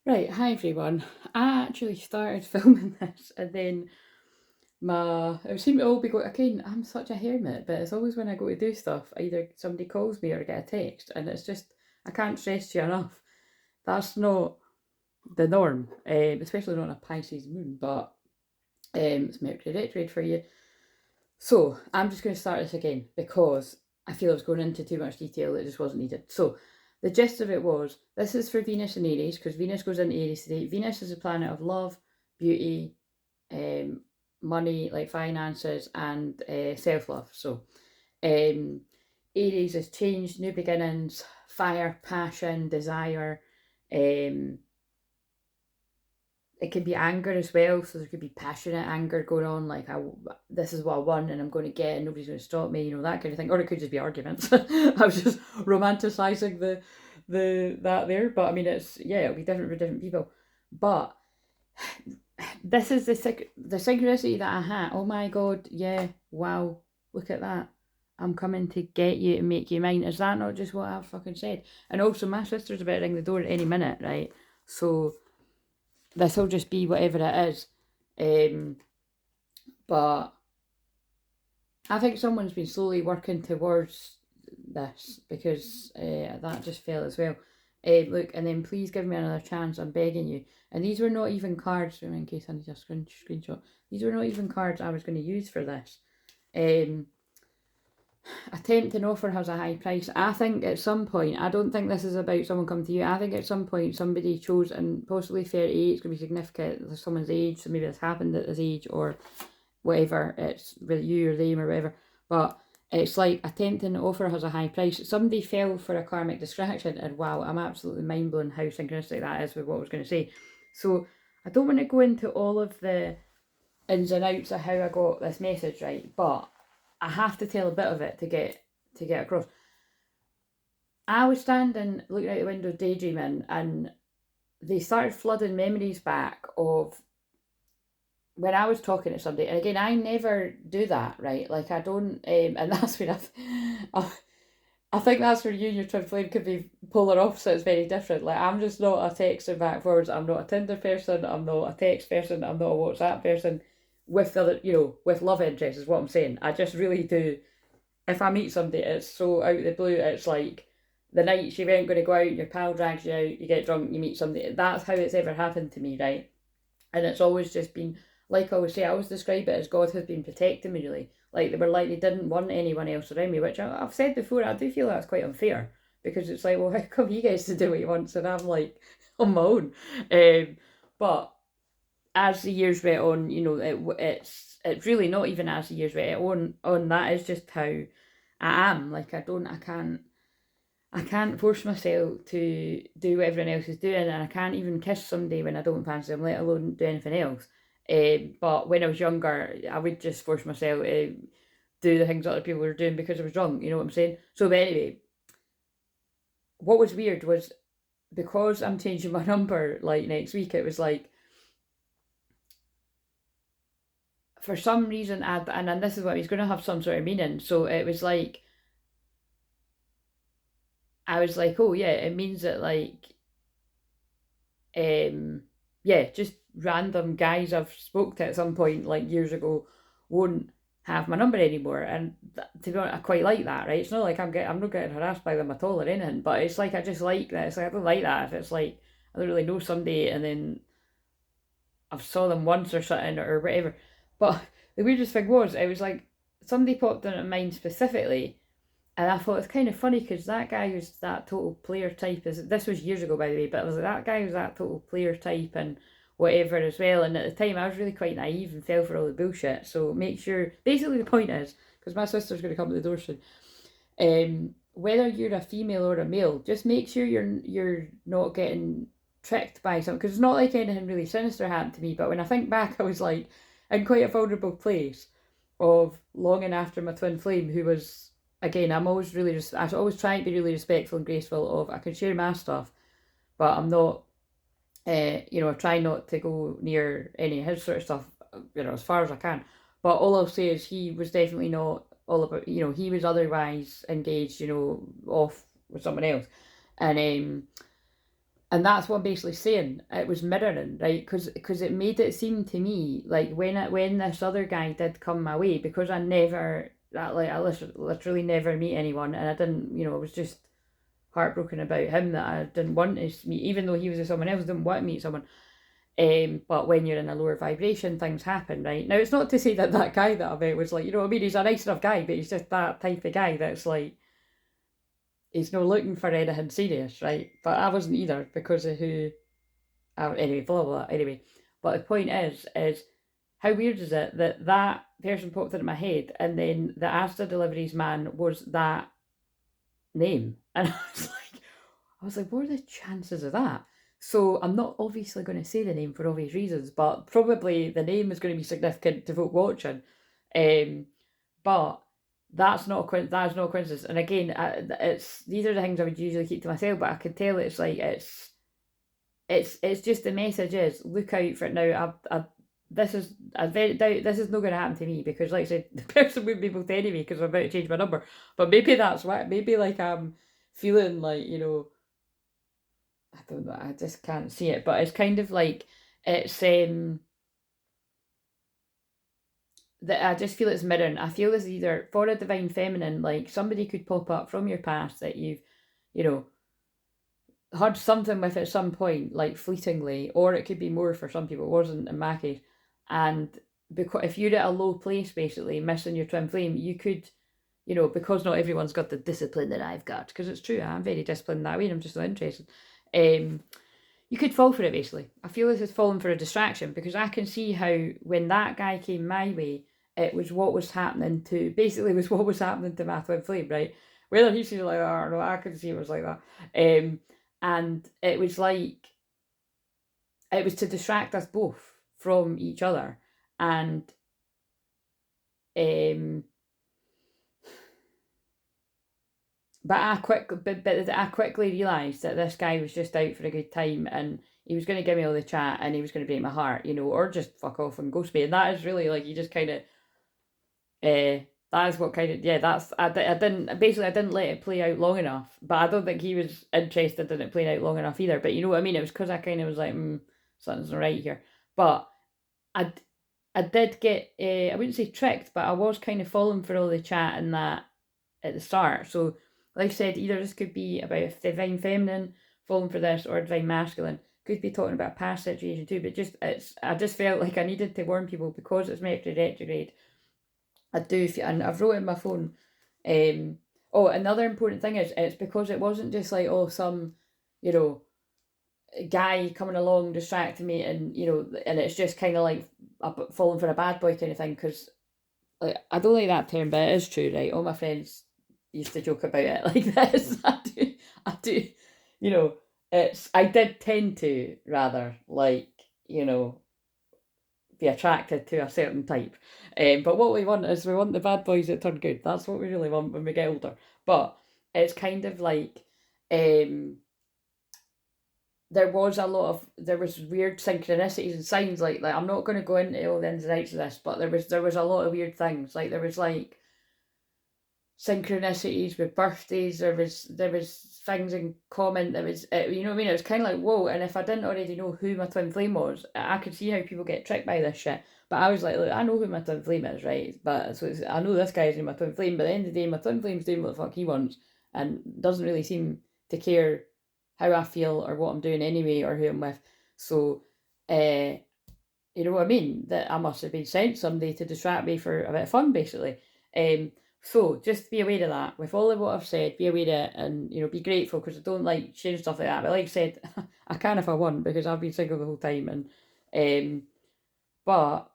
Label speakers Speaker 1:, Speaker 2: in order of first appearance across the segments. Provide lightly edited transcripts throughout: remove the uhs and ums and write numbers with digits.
Speaker 1: Right, hi everyone. I actually started filming this and then it seemed to all be going, again, I'm such a hermit, but it's always when I go to do stuff, either somebody calls me or I get a text, and it's just, I can't stress you enough. That's not the norm, especially not on a Pisces moon, but it's Mercury retrograde for you. So I'm just going to start this again because I feel I was going into too much detail. It just wasn't needed. So the gist of it was, this is for Venus and Aries, because Venus goes into Aries today. Venus is a planet of love, beauty, um, money, like finances, and self-love. So Aries is change, new beginnings, fire, passion, desire. Um, it could be anger as well, so there could be passionate anger going on, like this is what I want and I'm going to get and nobody's going to stop me, that kind of thing. Or it could just be arguments. I was just romanticizing that there, but I mean, it'll be different for different people. But this is the synchronicity that I had. Oh my god, yeah, wow, look at that. I'm coming to get you and make you mine. Is that not just what I've fucking said? And also, my sister's about to ring the door at any minute, right? So this will just be whatever it is. But I think someone's been slowly working towards this because that just fell as well. Look, and then please give me another chance, I'm begging you. And these were not even cards, in case I need a screenshot. These were not even cards I was going to use for this. Attempt and offer has a high price. I think at some point, I don't think this is about someone coming to you. I think at some point somebody chose, and possibly 38 is going to be significant for someone's age, so maybe this happened at this age or whatever, it's with you or them or whatever. But it's like attempting an offer has a high price. Somebody fell for a karmic distraction, and wow, I'm absolutely mind blown how synchronistic that is with what I was going to say. So I don't want to go into all of the ins and outs of how I got this message, right? But I have to tell a bit of it to get across. I was standing looking out the window daydreaming, and they started flooding memories back of when I was talking to somebody. And again, I never do that, right? Like I don't, and that's where I think that's where you and your twin flame could be polar opposites, very different. Like I'm just not a texter back forwards. I'm not a Tinder person. I'm not a text person. I'm not a WhatsApp person. With other, with love interests is what I'm saying. I just really do. If I meet somebody, it's so out of the blue. It's like the night you weren't going to go out, your pal drags you out, you get drunk, you meet somebody. That's how it's ever happened to me, right? And it's always just been, like I always say, I always describe it as God has been protecting me, really. Like they didn't want anyone else around me, which I've said before. I do feel that's quite unfair because it's like, well, how come he gets to do what he wants and I'm like on my own? But as the years went on, it's really not even as the years went on. That is just how I am. Like I can't force myself to do what everyone else is doing, and I can't even kiss somebody when I don't fancy them, let alone do anything else. But when I was younger, I would just force myself to do the things other people were doing because I was drunk. You know what I'm saying? So, but anyway, what was weird was because I'm changing my number like next week. It was like for some reason, and then this is what he's going to have some sort of meaning. So it was like I was like, oh yeah, it means that like yeah, just random guys I've spoke to at some point like years ago won't have my number anymore. And to be honest, I quite like that, right? It's not like I'm not getting harassed by them at all or anything, but it's like I just like that. It's like I don't like that if it's like I don't really know somebody and then I've saw them once or something or whatever. But the weirdest thing was it was like somebody popped into mind specifically. And I thought it's kind of funny because that guy who's that total player type is, this was years ago by the way, but it was like that guy who's that total player type and whatever as well. And at the time I was really quite naive and fell for all the bullshit. So make sure, basically the point is, because my sister's going to come to the door soon, whether you're a female or a male, just make sure you're not getting tricked by something, because it's not like anything really sinister happened to me. But when I think back, I was like in quite a vulnerable place of longing after my twin flame, who was, again, I always try to be really respectful and graceful of, I can share my stuff, but I'm not, I try not to go near any of his sort of stuff, as far as I can. But all I'll say is he was definitely not all about, he was otherwise engaged, off with someone else. And And that's what I'm basically saying. It was mirroring, right? Because it made it seem to me like when this other guy did come my way, because I literally never meet anyone, and I didn't, I was just heartbroken about him that I didn't want to meet, even though he was with someone else, didn't want to meet someone. But when you're in a lower vibration, things happen, right? Now, it's not to say that guy that I met was like, you know what I mean? He's a nice enough guy, but he's just that type of guy that's like, he's not looking for anything serious, right? But I wasn't either because of who. Anyway, blah blah. Anyway, but the point is how weird is it that person popped into my head, and then the Asda deliveries man was that name, and I was like, what are the chances of that? So I'm not obviously going to say the name for obvious reasons, but probably the name is going to be significant to folk watching. But that's not a coincidence. And again, these are the things I would usually keep to myself, but I can tell it's like it's just the message is look out for it now. I very doubt this is not going to happen to me, because like I said, the person wouldn't be able to anyway because I'm about to change my number. But maybe that's what, maybe like I'm feeling like, I don't know, I just can't see it, but it's kind of like it's that I just feel it's mirroring. I feel this either for a divine feminine, like somebody could pop up from your past that you've, had something with at some point, like fleetingly, or it could be more for some people. It wasn't in my case. And because if you're at a low place, basically missing your twin flame, you could, because not everyone's got the discipline that I've got, because it's true, I'm very disciplined that way, and I'm just not interested. You could fall for it, basically. I feel this is falling for a distraction, because I can see how when that guy came my way, it was what was happening to my twin flame, right? Whether he sees it like that or not, I could see it was like that. And it was like, it was to distract us both from each other. And but I quickly realised that this guy was just out for a good time, and he was going to give me all the chat, and he was going to break my heart, or just fuck off and ghost me. And that is really like, you just kind of, that is what kind of, I didn't let it play out long enough, but I don't think he was interested in it playing out long enough either. But you know what I mean? It was because I kind of was like, something's not right here. But I did get, I wouldn't say tricked, but I was kind of falling for all the chat and that at the start. So like I said, either this could be about a divine feminine falling for this, or divine masculine. Could be talking about a past situation too, but I just felt like I needed to warn people, because it's Mercury retrograde. I do feel, and I've wrote in my phone, another important thing is, it's because it wasn't just like, some, guy coming along distracting me, and, and it's just kind of like falling for a bad boy kind of thing, because, like, I don't like that term, but it is true, right? All my friends used to joke about it like this. I do, I did tend to rather, like, be attracted to a certain type. But what we want the bad boys that turn good. That's what we really want when we get older. But it's kind of like, there was weird synchronicities and signs, like I'm not going to go into all the ins and outs of this, but there was a lot of weird things. Like there was like synchronicities with birthdays. There was things in common. There was, you know what I mean? It was kind of like, whoa. And if I didn't already know who my twin flame was, I could see how people get tricked by this shit. But I was like, look, I know who my twin flame is, right? But I know this guy's in my twin flame. But at the end of the day, my twin flame's doing what the fuck he wants, and doesn't really seem to care how I feel or what I'm doing anyway, or who I'm with. So, you know what I mean? That I must have been sent someday to distract me for a bit of fun, basically. So just be aware of that. With all of what I've said, be aware of it, and be grateful, because I don't like sharing stuff like that. But like I said, I can if I want, because I've been single the whole time. And but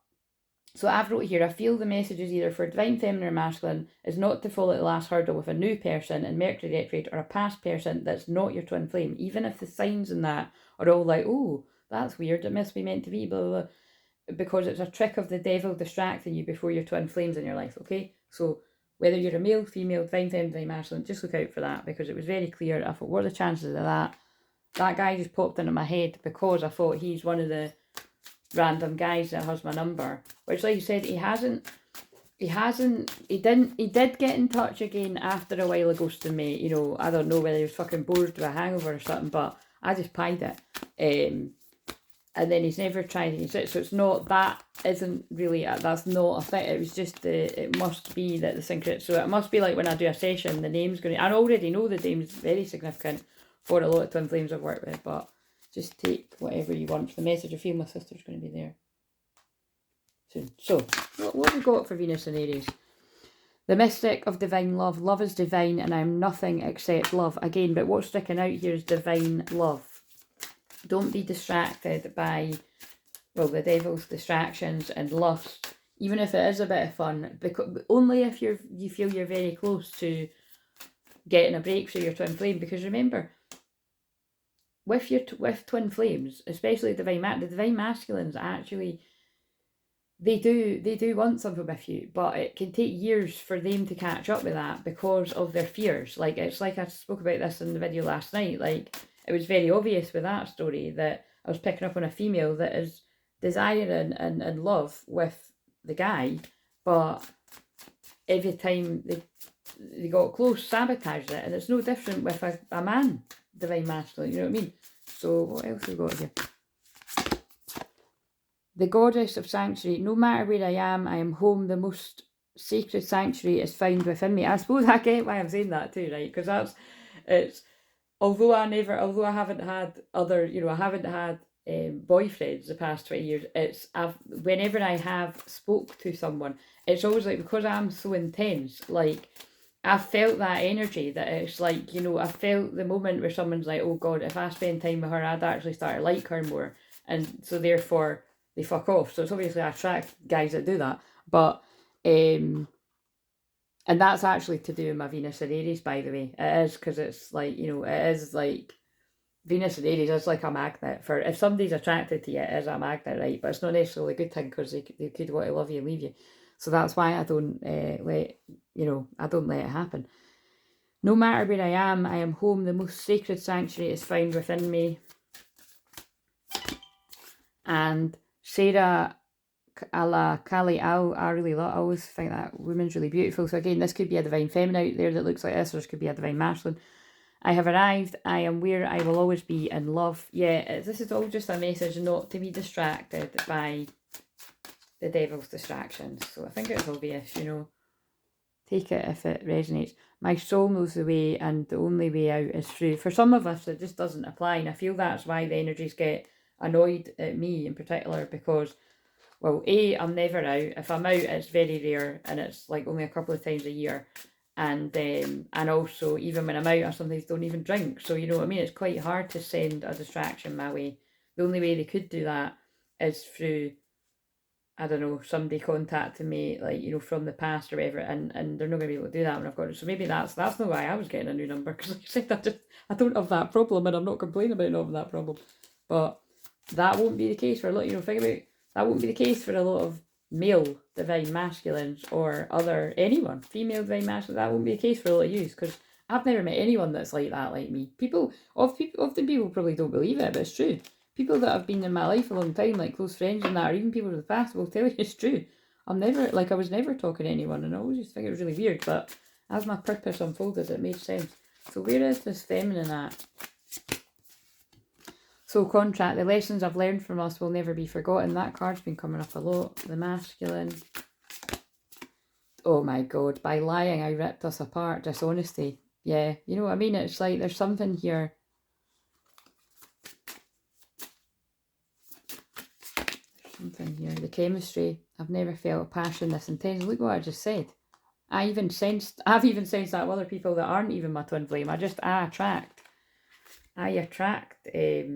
Speaker 1: so I've wrote here, I feel the message is either for divine feminine or masculine is not to follow the last hurdle with a new person in Mercury retrograde, or a past person that's not your twin flame, even if the signs in that are all like, oh, that's weird, it must be meant to be, blah, blah, blah, because it's a trick of the devil distracting you before your twin flames in your life, okay? So whether you're a male, female, divine feminine, divine masculine, just look out for that, because it was very clear. I thought, what are the chances of that? That guy just popped into my head because I thought he's one of the random guys that has my number, which, like you said, he did get in touch again after a while of ghosting me. I don't know whether he was fucking bored with a hangover or something, but I just pied it. And then he's never tried to use it. So it's not, that isn't really, that's not a fit. It was just it must be that the synchron. So it must be like when I do a session, the name's going to, I already know the name's very significant for a lot of twin flames I've worked with, but just take whatever you want for the message. I feel my sister's going to be there soon. So what have we got for Venus and Aries? The mystic of divine love. Love is divine and I'm nothing except love. Again, but what's sticking out here is divine love. Don't be distracted by, well, the devil's distractions and lust, even if it is a bit of fun, because only if you feel you're very close to getting a break through your twin flame. Because remember, with twin flames, especially the divine masculines, actually, they do want something with you, but it can take years for them to catch up with that because of their fears. Like, it's like I spoke about this in the video last night, like, it was very obvious with that story that I was picking up on a female that is desiring and love with the guy, but every time they got close, sabotaged it. And it's no different with a man, divine masculine, you know what I mean? So what else have we got here? The goddess of sanctuary. No matter where I am home. The most sacred sanctuary is found within me. I suppose I get why I'm saying that too, right? Because it's, although I haven't had other, I haven't had boyfriends the past 20 years, whenever I have spoke to someone, it's always like, because I'm so intense, like, I felt that energy, that it's like, I felt the moment where someone's like, oh God, if I spend time with her, I'd actually start to like her more. And so therefore they fuck off. So it's obviously I attract guys that do that. But, and that's actually to do with my Venus and Aries, by the way. It is, because it's like, it is like, Venus and Aries is like a magnet. For if somebody's attracted to you, it is a magnet, right? But it's not necessarily a good thing, because they could want to love you and leave you. So that's why I don't I don't let it happen. No matter where I am home. The most sacred sanctuary is found within me. And Sarah Ala Kali, I really love, I always think that woman's really beautiful. So again, this could be a divine feminine out there that looks like this, or this could be a divine masculine. I have arrived, I am where I will always be in love. Yeah, this is all just a message not to be distracted by the devil's distractions. So I think it's obvious, take it if it resonates. My soul knows the way, and the only way out is through. For some of us, it just doesn't apply, and I feel that's why the energies get annoyed at me in particular, because, well, A, I'm never out. If I'm out, it's very rare, and it's like only a couple of times a year. And also, even when I'm out, I sometimes don't even drink. So, you know what I mean? It's quite hard to send a distraction my way. The only way they could do that is through, I don't know, somebody contacting me, like, from the past or whatever, and they're not going to be able to do that when I've got it. So maybe that's not why I was getting a new number, because like I said, I don't have that problem, and I'm not complaining about not having that problem. But that won't be the case for a lot, think about, that won't be the case for a lot of male divine masculines, or anyone, female divine masculine. That won't be the case for a lot of you, because I've never met anyone that's like that, like me. Often people probably don't believe it, but it's true. People that have been in my life a long time, like close friends and that, or even people from the past, will tell you it's true. I was never talking to anyone, and I always just think it was really weird, but as my purpose unfolded, it made sense. So where is this feminine at? So contract, the lessons I've learned from us will never be forgotten. That card's been coming up a lot. The masculine. Oh my God, by lying I ripped us apart. Dishonesty. Yeah, you know what I mean? It's like there's something here. There's something here. The chemistry. I've never felt passion this intense. Look what I just said. I've even sensed that with other people that aren't even my twin flame. I attract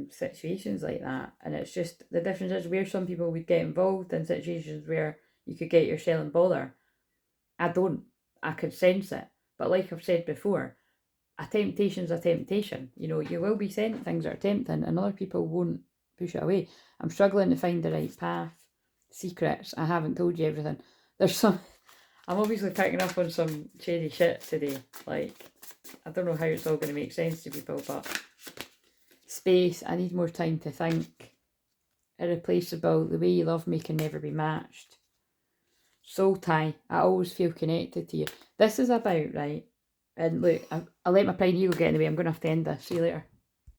Speaker 1: situations like that, and it's just, the difference is where some people would get involved in situations where you could get your shell and bother. I don't. I could sense it, but like I've said before, a temptation's a temptation. You will be sent things that are tempting, and other people won't push it away. I'm struggling to find the right path. Secrets. I haven't told you everything. I'm obviously picking up on some shady shit today. Like, I don't know how it's all going to make sense to people, but space. I need more time to think. Irreplaceable. The way you love me can never be matched. Soul tie. I always feel connected to you. This is about, right? And look, I let my pride and ego get in the way. I'm going to have to end this. See you later.